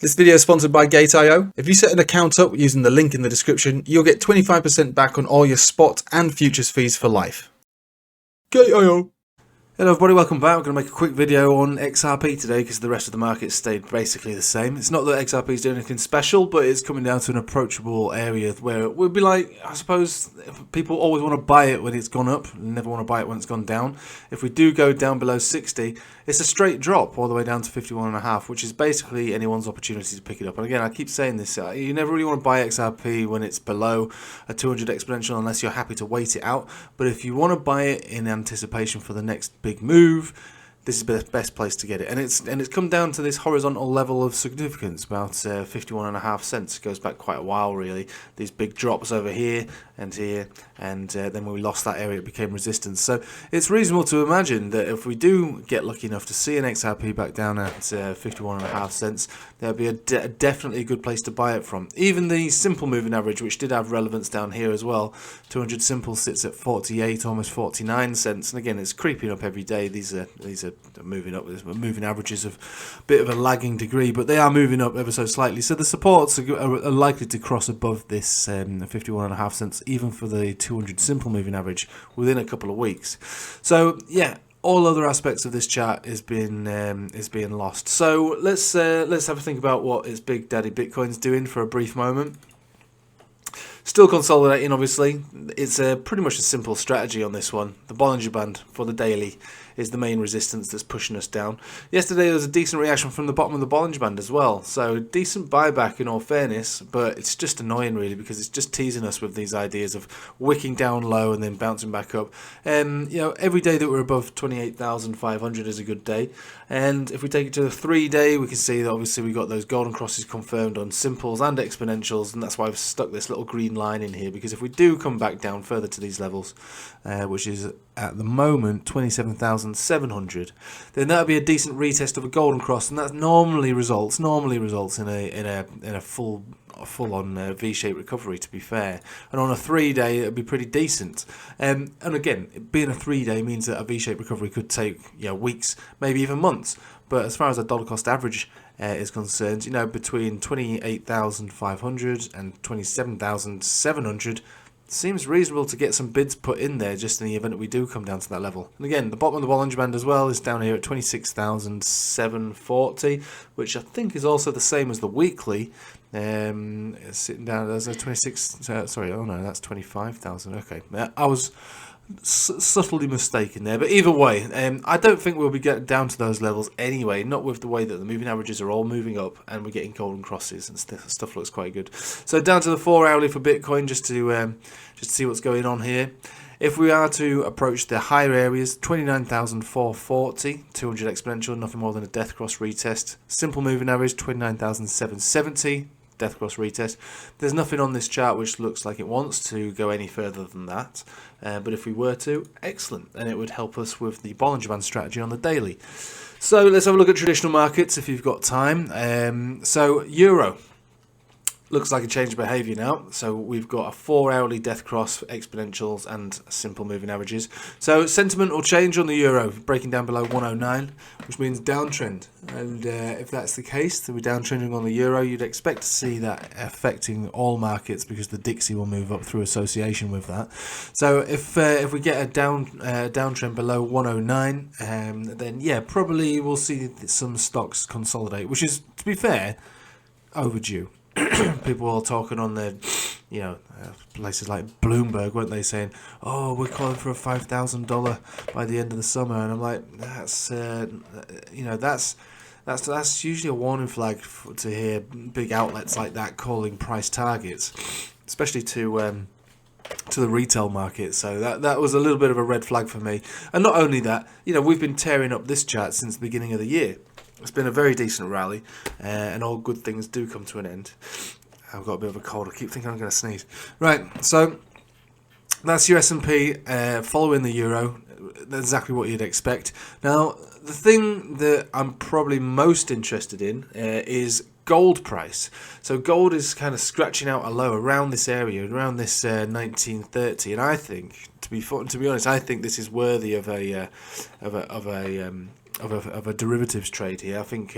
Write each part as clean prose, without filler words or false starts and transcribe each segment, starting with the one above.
This video is sponsored by Gate.io. If you set an account up using the link in the description, you'll get 25% back on all your spot and futures fees for life. Gate.io. Hello everybody, welcome back. We're going to make a quick video on XRP today because the rest of the market stayed basically the same. It's not that XRP is doing anything special, but it's coming down to an approachable area where it would be like, I suppose, people always want to buy it when it's gone up, never want to buy it when it's gone down. If we do go down below 60, it's a straight drop all the way down to 51.5, which is basically anyone's opportunity to pick it up. And again, I keep saying this, you never really want to buy XRP when it's below a 200 exponential unless you're happy to wait it out. But if you want to buy it in anticipation for the next big move, this is the best place to get it. And it's come down to this horizontal level of significance, about 51.5 cents. It goes back quite a while really. These big drops over here, and then when we lost that area it became resistance. So it's reasonable to imagine that if we do get lucky enough to see an XRP back down at 51.5 cents, there'll be definitely a good place to buy it from. Even the simple moving average, which did have relevance down here as well, 200 simple sits at 48, almost 49 cents. And again, it's creeping up every day. These are moving up. Moving averages of a bit of a lagging degree, but they are moving up ever so slightly. So the supports are likely to cross above this 51.5 cents, even for the 200 simple moving average, within a couple of weeks. So yeah, all other aspects of this chart is being lost. So let's have a think about what is Big Daddy Bitcoin's doing for a brief moment. Still consolidating, obviously. It's pretty much a simple strategy on this one. The Bollinger Band for the daily is the main resistance that's pushing us down. Yesterday there was a decent reaction from the bottom of the Bollinger Band as well. So decent buyback in all fairness, but it's just annoying really because it's just teasing us with these ideas of wicking down low and then bouncing back up. And you know, every day that we're above 28,500 is a good day. And if we take it to the 3-day, we can see that obviously we got those golden crosses confirmed on simples and exponentials, and that's why I've stuck this little green line in here, because if we do come back down further to these levels, which is at the moment 27,700, then that would be a decent retest of a golden cross, and that normally results in a full-on V-shaped recovery, to be fair. And on a 3-day it would be pretty decent. And again, being a 3-day means that a V-shaped recovery could take weeks, maybe even months. But as far as the dollar cost average is concerned, between 28,500 and 27,700 seems reasonable to get some bids put in there just in the event that we do come down to that level. And again, the bottom of the Bollinger Band as well is down here at 26,740, which I think is also the same as the weekly. It's sitting down, there's a 26, sorry, oh no, that's 25,000, okay. I was subtly mistaken there, but either way, I don't think we'll be getting down to those levels anyway, not with the way that the moving averages are all moving up and we're getting golden crosses and stuff looks quite good. So down to the 4-hourly for Bitcoin, just to see what's going on here. If we are to approach the higher areas, 29,440, 200 exponential, nothing more than a death cross retest. Simple moving average, 29,770. Death cross retest. There's nothing on this chart which looks like it wants to go any further than that, but if we were to, excellent, and it would help us with the Bollinger Band strategy on the daily. So let's have a look at traditional markets if you've got time. So Euro looks like a change of behaviour now. So we've got a 4-hourly death cross, exponentials and simple moving averages. So sentiment will change on the Euro, breaking down below 109, which means downtrend. And if that's the case, that we're downtrending on the Euro, you'd expect to see that affecting all markets because the Dixie will move up through association with that. So if we get a downtrend below 109, then yeah, probably we'll see some stocks consolidate, which is, to be fair, overdue. People are talking on the, places like Bloomberg, weren't they, saying, "Oh, we're calling for a $5,000 by the end of the summer," and I'm like, that's usually a warning flag to hear big outlets like that calling price targets, especially to the retail market. So that was a little bit of a red flag for me. And not only that, we've been tearing up this chart since the beginning of the year. It's been a very decent rally, and all good things do come to an end. I've got a bit of a cold. I keep thinking I'm going to sneeze. Right, so that's your S&P following the Euro. That's exactly what you'd expect. Now, the thing that I'm probably most interested in is gold price. So gold is kind of scratching out a low around this area, around this 1930, and I think, to be honest, I think this is worthy of a a derivatives trade here. I think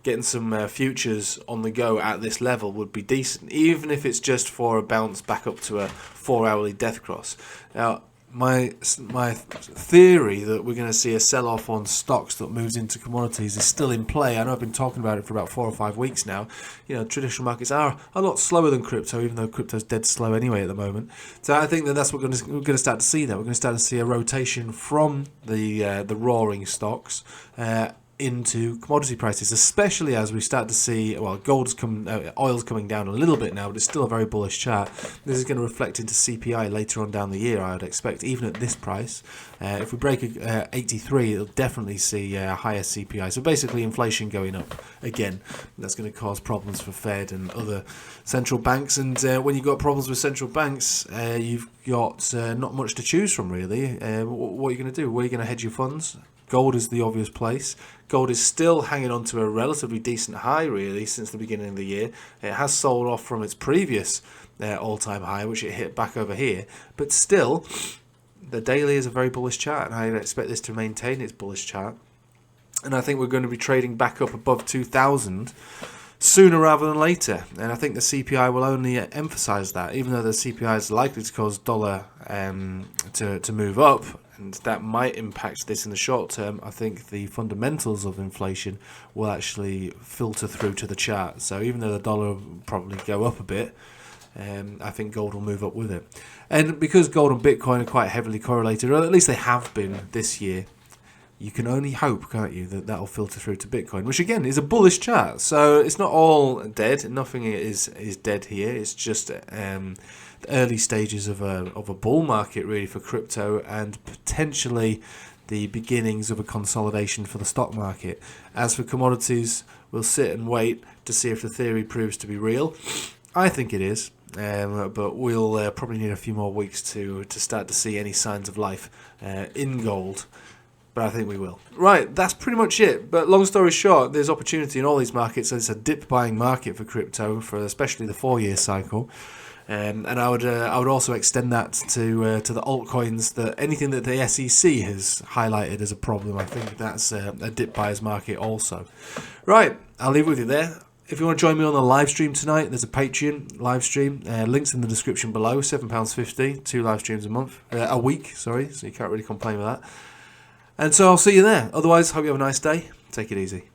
getting some futures on the go at this level would be decent, even if it's just for a bounce back up to a 4-hourly death cross. Now, my theory that we're going to see a sell-off on stocks that moves into commodities is still in play. I know I've been talking about it for about 4 or 5 weeks now. You know, traditional markets are a lot slower than crypto, even though crypto's dead slow anyway at the moment. So I think that's what we're going to start to see. That we're going to start to see a rotation from the roaring stocks into commodity prices, especially as we start to see, well, oil's coming down a little bit now, but it's still a very bullish chart. This is going to reflect into CPI later on down the year, I would expect, even at this price. If we break 83, it'll definitely see a higher CPI. So basically inflation going up again. That's going to cause problems for Fed and other central banks. And when you've got problems with central banks, you've got not much to choose from, really. What are you going to do? Where are you going to hedge your funds? Gold is the obvious place. Gold is still hanging on to a relatively decent high, really, since the beginning of the year. It has sold off from its previous all-time high, which it hit back over here. But still, the daily is a very bullish chart, and I expect this to maintain its bullish chart. And I think we're going to be trading back up above 2,000 sooner rather than later. And I think the CPI will only emphasise that, even though the CPI is likely to cause dollar to move up, and that might impact this in the short term. I think the fundamentals of inflation will actually filter through to the chart. So even though the dollar will probably go up a bit, I think gold will move up with it. And because gold and Bitcoin are quite heavily correlated, or at least they have been this year, you can only hope, can't you, that that'll filter through to Bitcoin, which again is a bullish chart. So it's not all dead. Nothing is dead here. It's just the early stages of a bull market, really, for crypto, and potentially the beginnings of a consolidation for the stock market. As for commodities, we'll sit and wait to see if the theory proves to be real. I think it is. But we'll probably need a few more weeks to start to see any signs of life in gold. But I think we will. Right, that's pretty much it. But long story short, there's opportunity in all these markets. It's a dip buying market for crypto, for especially the 4-year cycle. And I would also extend that to the altcoins. That anything that the SEC has highlighted as a problem, I think that's a dip buyers market also. Right, I'll leave it with you there. If you want to join me on the live stream tonight, there's a Patreon live stream. Links in the description below. £7.50, 2 live streams a week. Sorry, so you can't really complain with that. And so I'll see you there. Otherwise, hope you have a nice day. Take it easy.